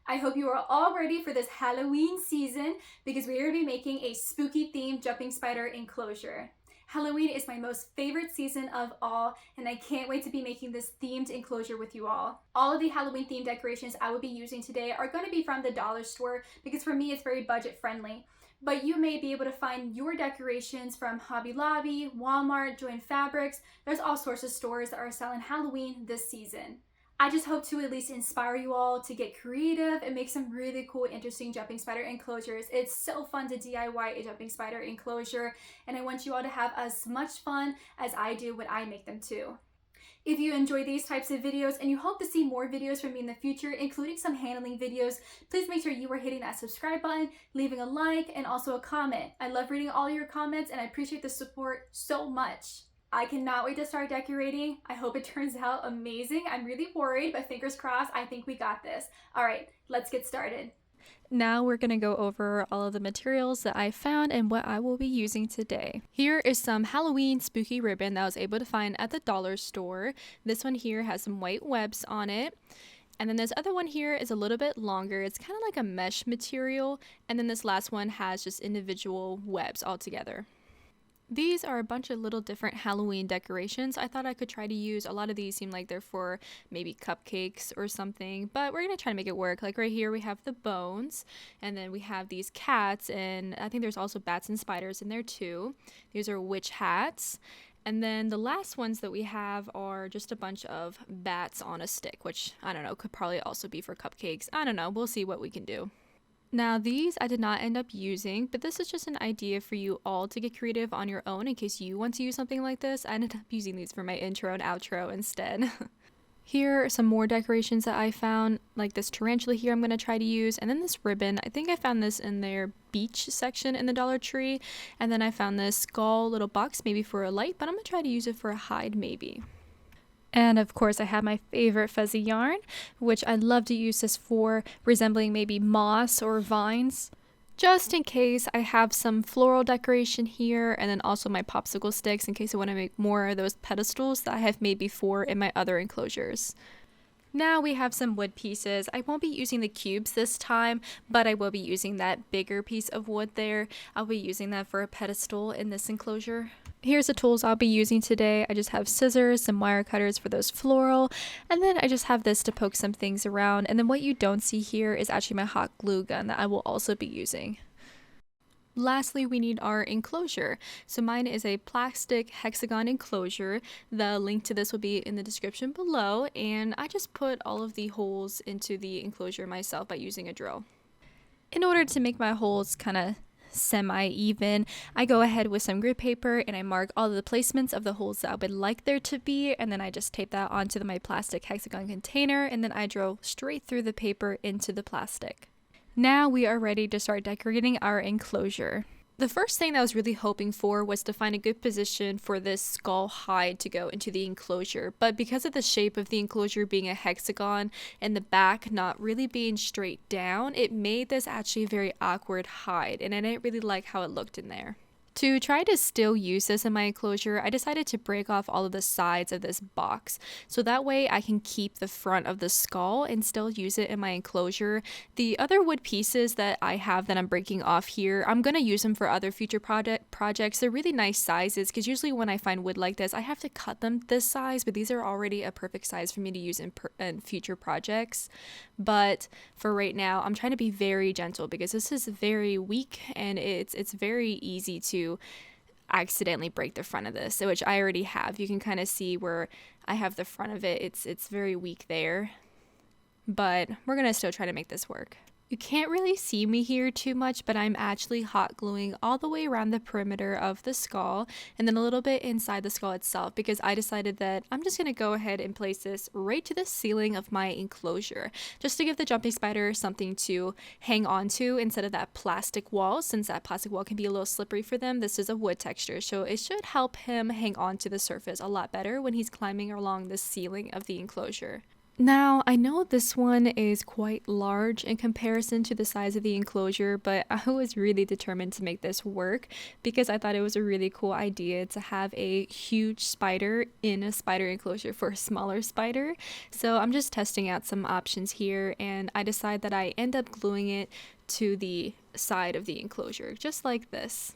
I hope you are all ready for this Halloween season because we are going to be making a spooky themed jumping spider enclosure. Halloween is my most favorite season of all, and I can't wait to be making this themed enclosure with you all. All of the Halloween themed decorations I will be using today are going to be from the dollar store because for me it's very budget friendly. But you may be able to find your decorations from Hobby Lobby, Walmart, Joann Fabrics. There's all sorts of stores that are selling Halloween this season. I just hope to at least inspire you all to get creative and make some really cool, interesting jumping spider enclosures. It's so fun to DIY a jumping spider enclosure, and I want you all to have as much fun as I do when I make them too. If you enjoy these types of videos and you hope to see more videos from me in the future, including some handling videos, please make sure you are hitting that subscribe button, leaving a like, and also a comment. I love reading all your comments and I appreciate the support so much. I cannot wait to start decorating. I hope it turns out amazing. I'm really worried, but fingers crossed, I think we got this. All right, let's get started. Now we're going to go over all of the materials that I found and what I will be using today. Here is some Halloween spooky ribbon that I was able to find at the dollar store. This one here has some white webs on it. And then this other one here is a little bit longer. It's kind of like a mesh material. And then this last one has just individual webs all together. These are a bunch of little different Halloween decorations. I thought I could try to use. A lot of these seem like they're for maybe cupcakes or something, but we're going to try to make it work. Like right here we have the bones, and then we have these cats, and I think there's also bats and spiders in there too. These are witch hats. And then the last ones that we have are just a bunch of bats on a stick, which I don't know, could probably also be for cupcakes. I don't know. We'll see what we can do. Now these I did not end up using, but this is just an idea for you all to get creative on your own in case you want to use something like this. I ended up using these for my intro and outro instead. Here are some more decorations that I found, like this tarantula here I'm going to try to use, and then this ribbon. I think I found this in their beach section in the Dollar Tree, and then I found this skull little box maybe for a light, but I'm going to try to use it for a hide maybe. And of course I have my favorite fuzzy yarn, which I love to use this for, resembling maybe moss or vines. Just in case I have some floral decoration here, and then also my popsicle sticks in case I want to make more of those pedestals that I have made before in my other enclosures. Now we have some wood pieces. I won't be using the cubes this time, but I will be using that bigger piece of wood there. I'll be using that for a pedestal in this enclosure. Here's the tools I'll be using today. I just have scissors, some wire cutters for those floral, and then I just have this to poke some things around. And then what you don't see here is actually my hot glue gun that I will also be using. Lastly, we need our enclosure. So mine is a plastic hexagon enclosure. The link to this will be in the description below, and I just put all of the holes into the enclosure myself by using a drill. In order to make my holes kind of semi-even, I go ahead with some grid paper and I mark all of the placements of the holes that I would like there to be, and then I just tape that onto my plastic hexagon container, and then I drill straight through the paper into the plastic. Now we are ready to start decorating our enclosure. The first thing that I was really hoping for was to find a good position for this skull hide to go into the enclosure, but because of the shape of the enclosure being a hexagon and the back not really being straight down, it made this actually a very awkward hide, and I didn't really like how it looked in there. To try to still use this in my enclosure, I decided to break off all of the sides of this box, so that way I can keep the front of the skull and still use it in my enclosure. The other wood pieces that I have that I'm breaking off here, I'm going to use them for other future projects. They're really nice sizes, because usually when I find wood like this, I have to cut them this size, but these are already a perfect size for me to use in future projects. But for right now, I'm trying to be very gentle because this is very weak and it's very easy to accidentally break the front of this, which I already have. You can kind of see where I have the front of it. It's very weak there, but we're gonna still try to make this work. You can't really see me here too much, but I'm actually hot gluing all the way around the perimeter of the skull and then a little bit inside the skull itself, because I decided that I'm just going to go ahead and place this right to the ceiling of my enclosure, just to give the jumping spider something to hang on to instead of that plastic wall. Since that plastic wall can be a little slippery for them, this is a wood texture, so it should help him hang on to the surface a lot better when he's climbing along the ceiling of the enclosure. Now, I know this one is quite large in comparison to the size of the enclosure, but I was really determined to make this work because I thought it was a really cool idea to have a huge spider in a spider enclosure for a smaller spider. So I'm just testing out some options here, and I decide that I end up gluing it to the side of the enclosure, just like this.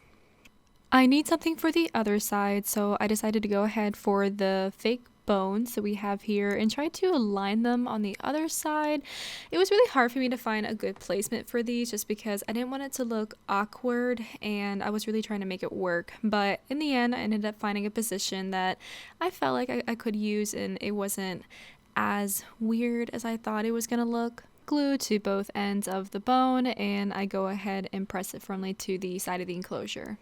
I need something for the other side, so I decided to go ahead for the fake bones that we have here and try to align them on the other side. It was really hard for me to find a good placement for these just because I didn't want it to look awkward and I was really trying to make it work. But in the end, I ended up finding a position that I felt like I could use and it wasn't as weird as I thought it was going to look. Glue to both ends of the bone, and I go ahead and press it firmly to the side of the enclosure.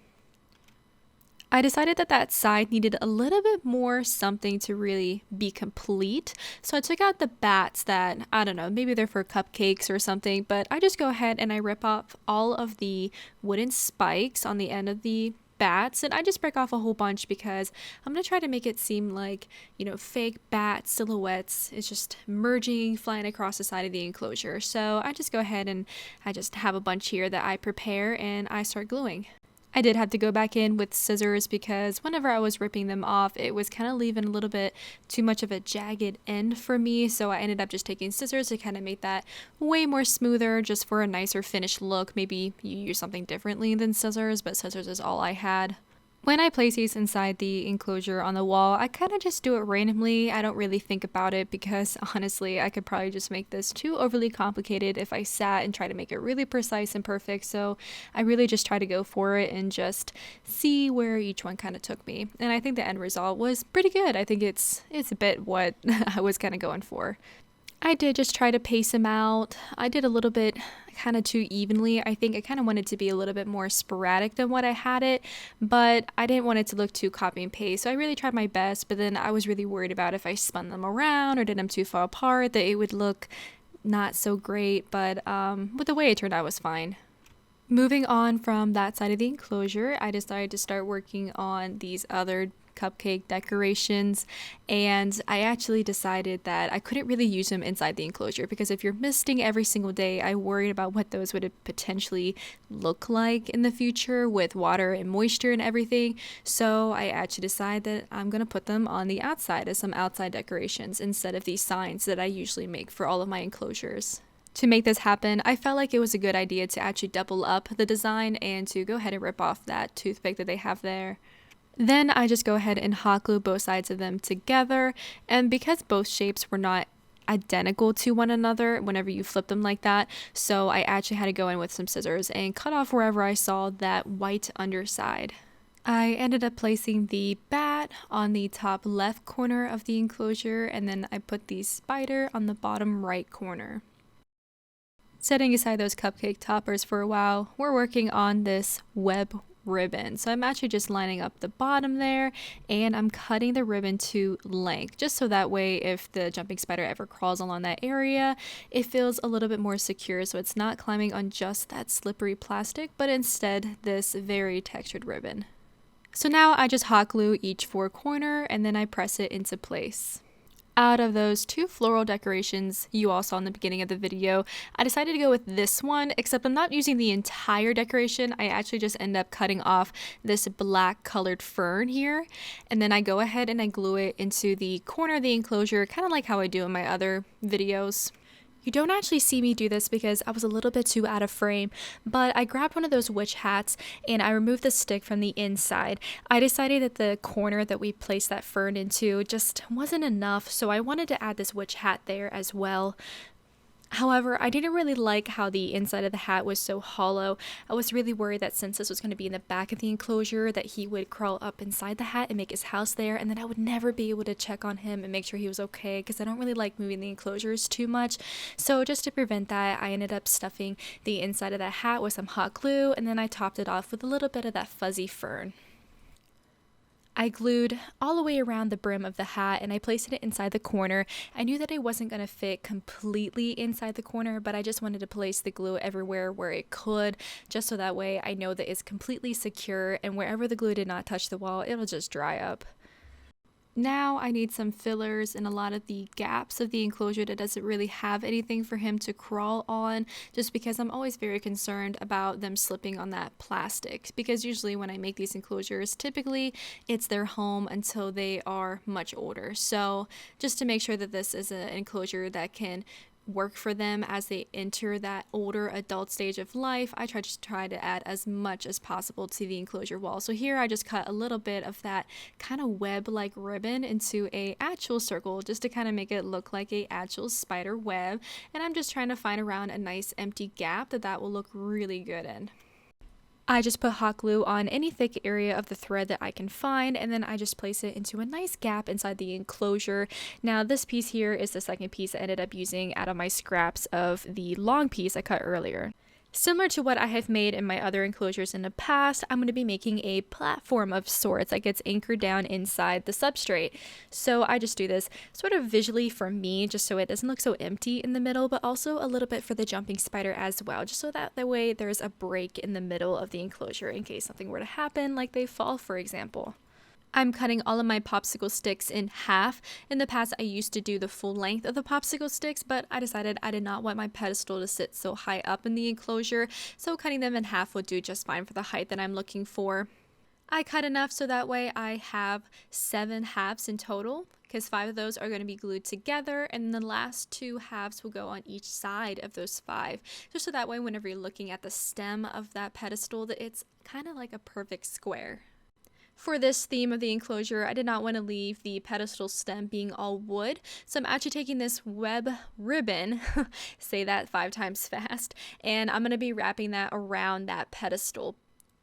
I decided that that side needed a little bit more something to really be complete. So I took out the bats that, I don't know, maybe they're for cupcakes or something, but I just go ahead and I rip off all of the wooden spikes on the end of the bats, and I just break off a whole bunch because I'm going to try to make it seem like, fake bat silhouettes is just merging, flying across the side of the enclosure. So I just go ahead and I just have a bunch here that I prepare and I start gluing. I did have to go back in with scissors because whenever I was ripping them off, it was kind of leaving a little bit too much of a jagged end for me. So I ended up just taking scissors to kind of make that way more smoother, just for a nicer finished look. Maybe you use something differently than scissors, but scissors is all I had. When I place these inside the enclosure on the wall, I kind of just do it randomly. I don't really think about it because honestly, I could probably just make this too overly complicated if I sat and tried to make it really precise and perfect. So I really just try to go for it and just see where each one kind of took me. And I think the end result was pretty good. I think it's a bit what I was kind of going for. I did just try to pace them out. I did a little bit kind of too evenly. I think I kind of wanted to be a little bit more sporadic than what I had it, but I didn't want it to look too copy and paste. So I really tried my best, but then I was really worried about if I spun them around or did them too far apart that it would look not so great, but with the way it turned out was fine. Moving on from that side of the enclosure, I decided to start working on these other cupcake decorations, and I actually decided that I couldn't really use them inside the enclosure because if you're misting every single day, I worried about what those would potentially look like in the future with water and moisture and everything. So I actually decided that I'm going to put them on the outside as some outside decorations instead of these signs that I usually make for all of my enclosures. To make this happen, I felt like it was a good idea to actually double up the design and to go ahead and rip off that toothpick that they have there. Then I just go ahead and hot glue both sides of them together, and because both shapes were not identical to one another whenever you flip them like that, so I actually had to go in with some scissors and cut off wherever I saw that white underside. I ended up placing the bat on the top left corner of the enclosure, and then I put the spider on the bottom right corner. Setting aside those cupcake toppers for a while, we're working on this web ribbon. So I'm actually just lining up the bottom there and I'm cutting the ribbon to length just so that way if the jumping spider ever crawls along that area, it feels a little bit more secure, so it's not climbing on just that slippery plastic, but instead this very textured ribbon. So now I just hot glue each four corner and then I press it into place. Out of those two floral decorations you all saw in the beginning of the video, I decided to go with this one, except I'm not using the entire decoration. I actually just end up cutting off this black colored fern here, and then I go ahead and I glue it into the corner of the enclosure, kind of like how I do in my other videos. You don't actually see me do this because I was a little bit too out of frame, but I grabbed one of those witch hats and I removed the stick from the inside. I decided that the corner that we placed that fern into just wasn't enough, so I wanted to add this witch hat there as well. However, I didn't really like how the inside of the hat was so hollow. I was really worried that since this was going to be in the back of the enclosure, that he would crawl up inside the hat and make his house there, and then I would never be able to check on him and make sure he was okay because I don't really like moving the enclosures too much. So just to prevent that, I ended up stuffing the inside of that hat with some hot glue, and then I topped it off with a little bit of that fuzzy fern. I glued all the way around the brim of the hat and I placed it inside the corner. I knew that it wasn't going to fit completely inside the corner, but I just wanted to place the glue everywhere where it could, just so that way I know that it's completely secure and wherever the glue did not touch the wall, it'll just dry up. Now I need some fillers in a lot of the gaps of the enclosure that doesn't really have anything for him to crawl on, just because I'm always very concerned about them slipping on that plastic, because usually when I make these enclosures, typically it's their home until they are much older. So just to make sure that this is an enclosure that can work for them as they enter that older adult stage of life, I try to add as much as possible to the enclosure wall. So here I just cut a little bit of that kind of web-like ribbon into a actual circle just to kind of make it look like a actual spider web, and I'm just trying to find around a nice empty gap that will look really good in. I just put hot glue on any thick area of the thread that I can find, and then I just place it into a nice gap inside the enclosure. Now this piece here is the second piece I ended up using out of my scraps of the long piece I cut earlier. Similar to what I have made in my other enclosures in the past, I'm going to be making a platform of sorts that gets anchored down inside the substrate. So I just do this sort of visually for me, just so it doesn't look so empty in the middle, but also a little bit for the jumping spider as well, just so that way there's a break in the middle of the enclosure in case something were to happen, like they fall, for example. I'm cutting all of my popsicle sticks in half. In the past, I used to do the full length of the popsicle sticks, but I decided I did not want my pedestal to sit so high up in the enclosure, so cutting them in half would do just fine for the height that I'm looking for. I cut enough so that way I have 7 halves in total, because 5 of those are going to be glued together, and the last 2 halves will go on each side of those 5, just so that way whenever you're looking at the stem of that pedestal, that it's kind of like a perfect square. For this theme of the enclosure, I did not want to leave the pedestal stem being all wood, so I'm actually taking this web ribbon, say that 5 times fast, and I'm going to be wrapping that around that pedestal.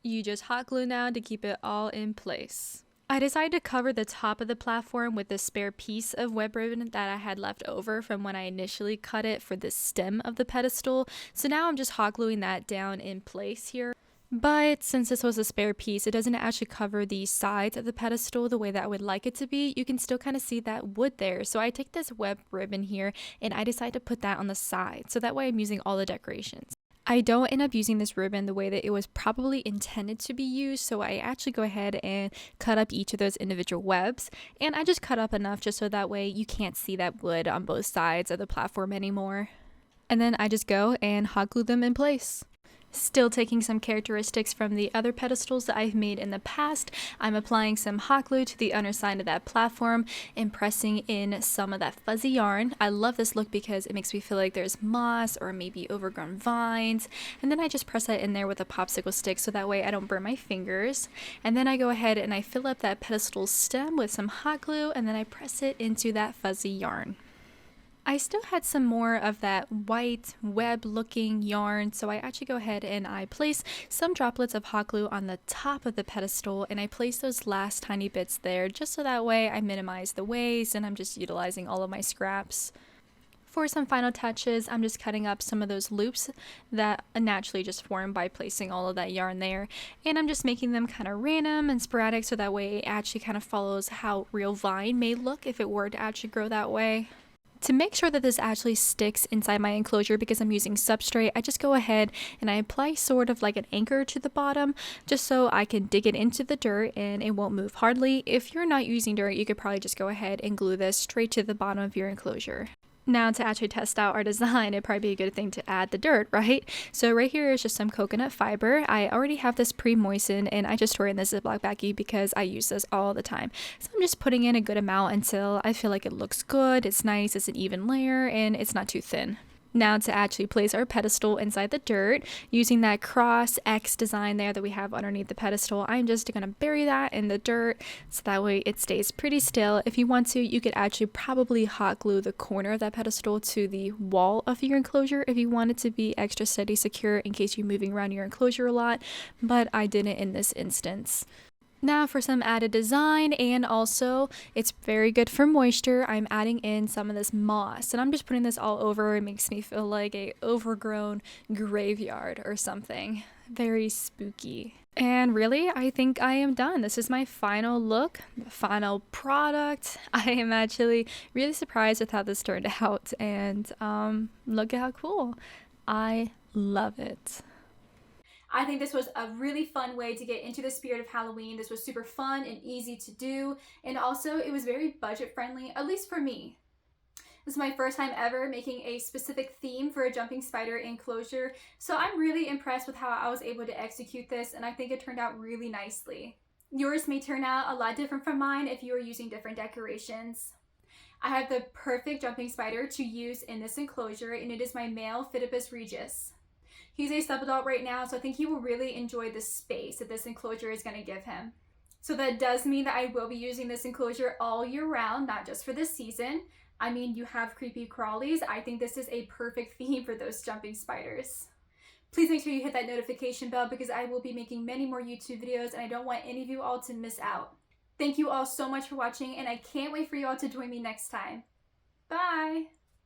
You just hot glue now to keep it all in place. I decided to cover the top of the platform with the spare piece of web ribbon that I had left over from when I initially cut it for the stem of the pedestal, so now I'm just hot gluing that down in place here. But since this was a spare piece, it doesn't actually cover the sides of the pedestal the way that I would like it to be. You can still kind of see that wood there. So I take this web ribbon here and I decide to put that on the side. So that way I'm using all the decorations. I don't end up using this ribbon the way that it was probably intended to be used. So I actually go ahead and cut up each of those individual webs. And I just cut up enough just so that way you can't see that wood on both sides of the platform anymore. And then I just go and hot glue them in place. Still taking some characteristics from the other pedestals that I've made in the past, I'm applying some hot glue to the underside of that platform and pressing in some of that fuzzy yarn. I love this look because it makes me feel like there's moss or maybe overgrown vines, and then I just press that in there with a popsicle stick so that way I don't burn my fingers. And then I go ahead and I fill up that pedestal stem with some hot glue, and then I press it into that fuzzy yarn. I still had some more of that white web looking yarn, so I actually go ahead and I place some droplets of hot glue on the top of the pedestal, and I place those last tiny bits there just so that way I minimize the waste and I'm just utilizing all of my scraps. For some final touches, I'm just cutting up some of those loops that naturally just form by placing all of that yarn there, and I'm just making them kind of random and sporadic so that way it actually kind of follows how real vine may look if it were to actually grow that way. To make sure that this actually sticks inside my enclosure because I'm using substrate, I just go ahead and I apply sort of like an anchor to the bottom just so I can dig it into the dirt and it won't move hardly. If you're not using dirt, you could probably just go ahead and glue this straight to the bottom of your enclosure. Now to actually test out our design, it'd probably be a good thing to add the dirt, right? So right here is just some coconut fiber. I already have this pre-moistened and I just store it in this Ziploc baggie because I use this all the time. So I'm just putting in a good amount until I feel like it looks good, it's nice, it's an even layer, and it's not too thin. Now to actually place our pedestal inside the dirt, using that cross X design there that we have underneath the pedestal, I'm just going to bury that in the dirt so that way it stays pretty still. If you want to, you could actually probably hot glue the corner of that pedestal to the wall of your enclosure if you want it to be extra steady secure in case you're moving around your enclosure a lot, but I didn't in this instance. Now for some added design, and also it's very good for moisture, I'm adding in some of this moss, and I'm just putting this all over. It makes me feel like a overgrown graveyard or something. Very spooky. And really, I think I am done. This is my final look, the final product. I am actually really surprised with how this turned out, and look at how cool. I love it. I think this was a really fun way to get into the spirit of Halloween. This was super fun and easy to do, and also it was very budget friendly, at least for me. This is my first time ever making a specific theme for a jumping spider enclosure, so I'm really impressed with how I was able to execute this, and I think it turned out really nicely. Yours may turn out a lot different from mine if you are using different decorations. I have the perfect jumping spider to use in this enclosure, and it is my male Phidippus regius. He's a subadult right now, so I think he will really enjoy the space that this enclosure is going to give him. So that does mean that I will be using this enclosure all year round, not just for this season. I mean, you have creepy crawlies. I think this is a perfect theme for those jumping spiders. Please make sure you hit that notification bell because I will be making many more YouTube videos and I don't want any of you all to miss out. Thank you all so much for watching and I can't wait for you all to join me next time. Bye!